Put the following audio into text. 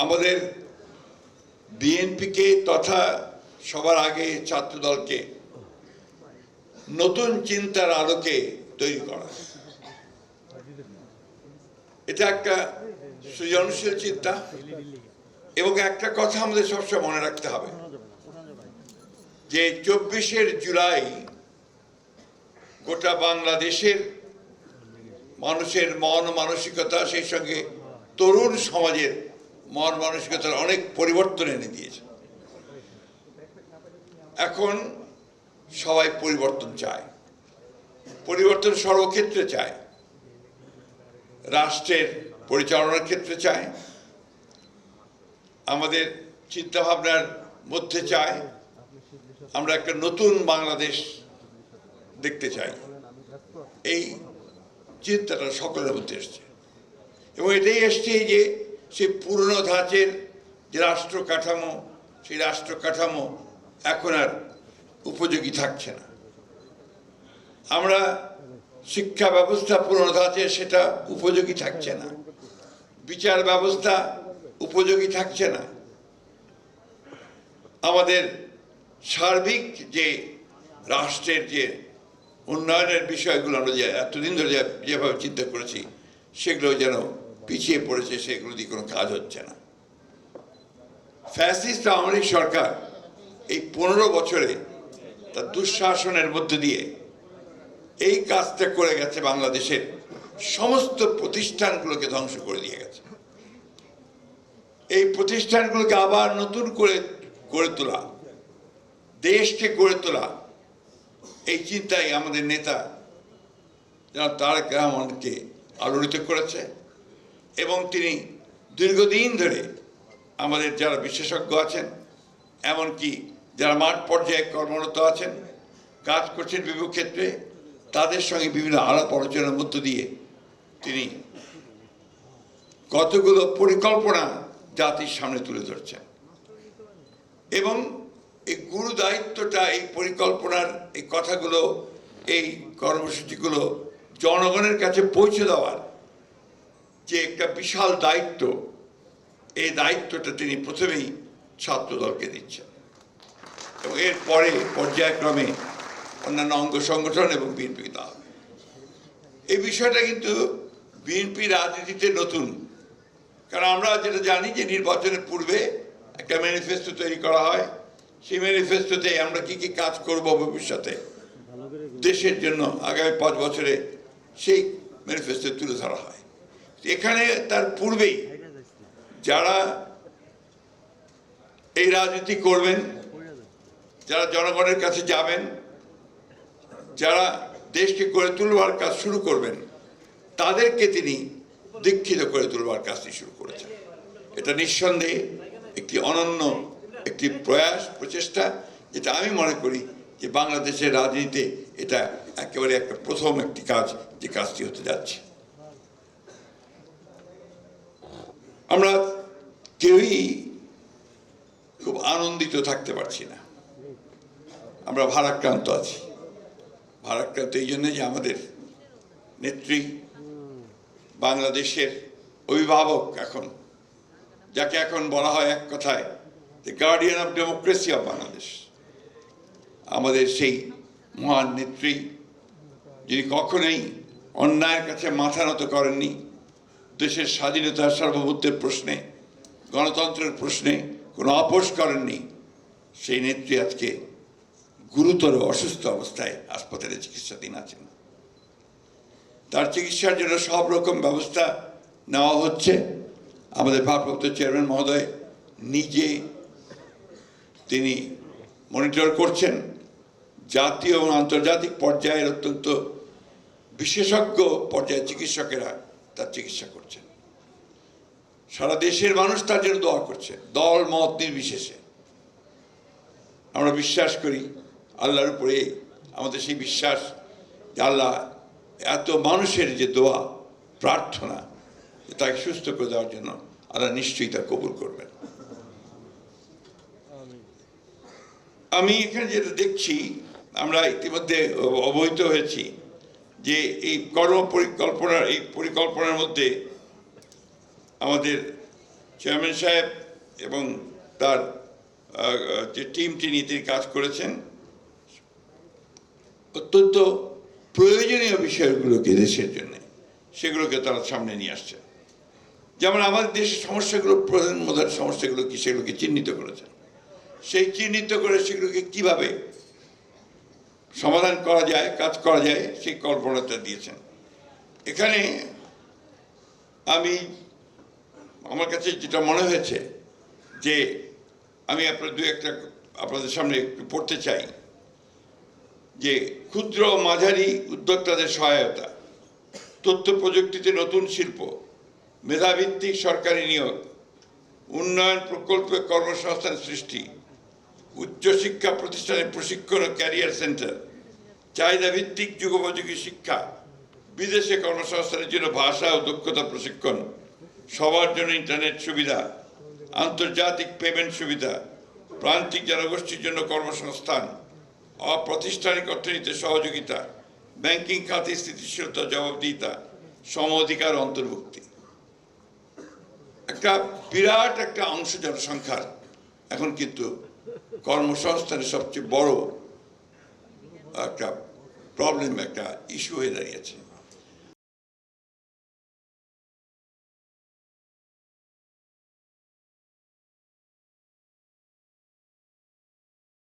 আমাদের বিএনপিকে তথা সবার আগে ছাত্রদলকে নতুন চিন্তার আলোকে তৈরি করা, এটা একটা সৃজনশীল চিন্তা। এবং একটা কথা আমাদের সবসময় মনে রাখতে হবে যে 24শে জুলাই গোটা বাংলাদেশের মানুষের মন মানসিকতা, সেই সঙ্গে তরুণ সমাজের মন মানসিকতার অনেক পরিবর্তন এনে দিয়েছে। এখন সবাই পরিবর্তন চায়, পরিবর্তন সর্বক্ষেত্রে চায়, রাষ্ট্রের পরিচালনার ক্ষেত্রে চায়, আমাদের চিন্তাভাবনার মধ্যে চায়। আমরা একটা নতুন বাংলাদেশ দেখতে চাই, এই চিন্তাটা সকলের মধ্যে এসছে। এবং এটাই এসছে যে সেই পুরনো ধাঁচের যে রাষ্ট্র কাঠামো, সেই রাষ্ট্র কাঠামো এখন আর উপযোগী থাকছে না। আমরা শিক্ষা ব্যবস্থা পুরনো ধাঁচের, সেটা উপযোগী থাকছে না। বিচার ব্যবস্থা উপযোগী থাকছে না। আমাদের সার্বিক যে রাষ্ট্রের যে উন্নয়নের বিষয়গুলো আমরা যে এতদিন ধরে যেভাবে চিন্তা করেছি, সেগুলো যেন পিছিয়ে পড়েছে, সেগুলো দিয়ে কোনো কাজ হচ্ছে না। ফ্যাসিস্ট আওয়ামী লীগ সরকার এই 15 বছরে তার দুঃশাসনের মধ্যে দিয়ে এই কাজটা করে গেছে, বাংলাদেশের সমস্ত প্রতিষ্ঠানগুলোকে ধ্বংস করে দিয়ে গেছে। এই প্রতিষ্ঠানগুলোকে আবার নতুন করে গড়ে তোলা, দেশকে গড়ে তোলা, এই চিন্তাই আমাদের নেতা জনাব তারেক রহমানকে আলোড়িত করেছে। এবং তিনি দীর্ঘদিন ধরে আমাদের যারা বিশেষজ্ঞ আছেন, এমনকি যারা মাঠ পর্যায়ে কর্মরত আছেন, কাজ করছেন বিভিন্ন ক্ষেত্রে, তাদের সঙ্গে বিভিন্ন আলাপ আলোচনার মধ্য দিয়ে তিনি কতগুলো পরিকল্পনা জাতির সামনে তুলে ধরছেন। এবং এই গুরু দায়িত্বটা, এই পরিকল্পনার এই কথাগুলো, এই কর্মসূচিগুলো জনগণের কাছে পৌঁছে দেওয়ার যে একটা বিশাল দায়িত্ব, এই দায়িত্বটা তিনি প্রথমেই ছাত্রদলকে দিচ্ছেন এবং এরপরে পর্যায়ক্রমে অন্যান্য অঙ্গ সংগঠন এবং বিএনপিকে দেওয়া হবে। এই বিষয়টা কিন্তু বিএনপি রাজনীতিতে নতুন, কারণ আমরা যেটা জানি যে নির্বাচনের পূর্বে একটা ম্যানিফেস্টো তৈরি করা হয়। সেই ম্যানিফেস্টোতে আমরা কি কি কাজ করব ভবিষ্যতে দেশের জন্য আগামী 5 বছরে, সেই ম্যানিফেস্টো তুলে ধরা হয়। এখানে তার পূর্বেই যারা এই রাজনীতি করবেন, যারা জনগণের কাছে যাবেন, যারা দেশকে গড়ে তুলবার কাজ শুরু করবেন, তাদেরকে তিনি দীক্ষিত করে তুলবার কাজটি শুরু করেছেন। এটা নিঃসন্দেহে একটি অনন্য একটি প্রচেষ্টা, যেটা আমি মনে করি যে বাংলাদেশের রাজনীতিতে এটা একেবারে একটা প্রথম একটি কাজ, যে কাজটি হতে যাচ্ছে। আমরা কেউই খুব আনন্দিত থাকতে পারছি না, আমরা ভারাক্রান্ত আছি। ভারাক্রান্ত এই জন্য যে আমাদের নেত্রী, বাংলাদেশের অভিভাবক, এখন যাকে এখন বলা হয় এক কথায় the guardian of democracy of Bangladesh, আমাদের সেই মহান নেত্রী, যিনি কখনোই অন্যায়ের কাছে মাথা নত করেননি, দেশের স্বাধীনতা সার্বভৌমত্বের প্রশ্নে, গণতন্ত্রের প্রশ্নে কোনো আপোষ করেননি, সেই নেত্রী আজকে গুরুতর অসুস্থ অবস্থায় হাসপাতালে চিকিৎসাধীন আছেন। তার চিকিৎসার জন্য সব রকম ব্যবস্থা নেওয়া হচ্ছে। আমাদের ভারপ্রাপ্ত চেয়ারম্যান মহোদয় নিজে তিনি মনিটর করছেন। জাতীয় এবং আন্তর্জাতিক পর্যায়ের অত্যন্ত বিশেষজ্ঞ পর্যায়ের চিকিৎসকেরা তার চিকিৎসা করছেন। সারা দেশের মানুষ তার জন্য দোয়া করছে, দল মত নির্বিশেষে। আমরা বিশ্বাস করি আল্লাহর উপরে, আমাদের সেই বিশ্বাস যে আল্লাহ এত মানুষের যে দোয়া প্রার্থনা, তাকে সুস্থ করে দেওয়ার জন্য আল্লাহ নিশ্চয়ই তা কবুল করবেন। আমি এখানে যেটা দেখছি, আমরা ইতিমধ্যে অবহিত হয়েছি যে এই কর্মপরিকল্পনার, এই পরিকল্পনার মধ্যে আমাদের চেয়ারম্যান সাহেব এবং তার যে টিমটি নিয়ে তিনি কাজ করেছেন, অত্যন্ত প্রয়োজনীয় বিষয়গুলোকে দেশের জন্য সেগুলোকে তারা সামনে নিয়ে আসছেন। যেমন আমাদের দেশের সমস্যাগুলো, প্রধান সমস্যাগুলো কি সেগুলোকে চিহ্নিত করেছেন, সেই চিহ্নিত করে সেগুলোকে কিভাবে সমাধান করা যায়, কাজ করা যায়, সেই কল্পনাটা দিয়েছেন। এখানে আমার কাছে যেটা মনে হয়েছে যে আমি আপনাদের সামনে একটু পড়তে চাই যে ক্ষুদ্র ও মাঝারি উদ্যোক্তাদের সহায়তা, তথ্য প্রযুক্তিতে নতুন শিল্প, মেধাভিত্তিক সরকারি নিয়োগ, উন্নয়ন প্রকল্পে কর্মসংস্থান সৃষ্টি, উচ্চশিক্ষা প্রতিষ্ঠানে প্রশিক্ষণ ও ক্যারিয়ার সেন্টার, চাহিদাভিত্তিক যুগোপযোগী শিক্ষা, বিদেশে কর্মসংস্থানের জন্য ভাষা ও দক্ষতা প্রশিক্ষণ, সবার জন্য ইন্টারনেট সুবিধা, আন্তর্জাতিক পেমেন্ট সুবিধা, প্রান্তিক জনগোষ্ঠীর জন্য কর্মসংস্থান, অপ্রাতিষ্ঠানিক অর্থনীতিতে সহযোগিতা, ব্যাংকিং খাতে স্থিতিশীলতা, জবাবদিহিতা, সম অধিকার অন্তর্ভুক্তি। একটা বিরাট একটা অংশ জনসংখ্যার এখন কিন্তু কর্মসংস্থানের সবচেয়ে বড় একটা প্রবলেম, একটা ইস্যু হয়ে দাঁড়িয়েছে।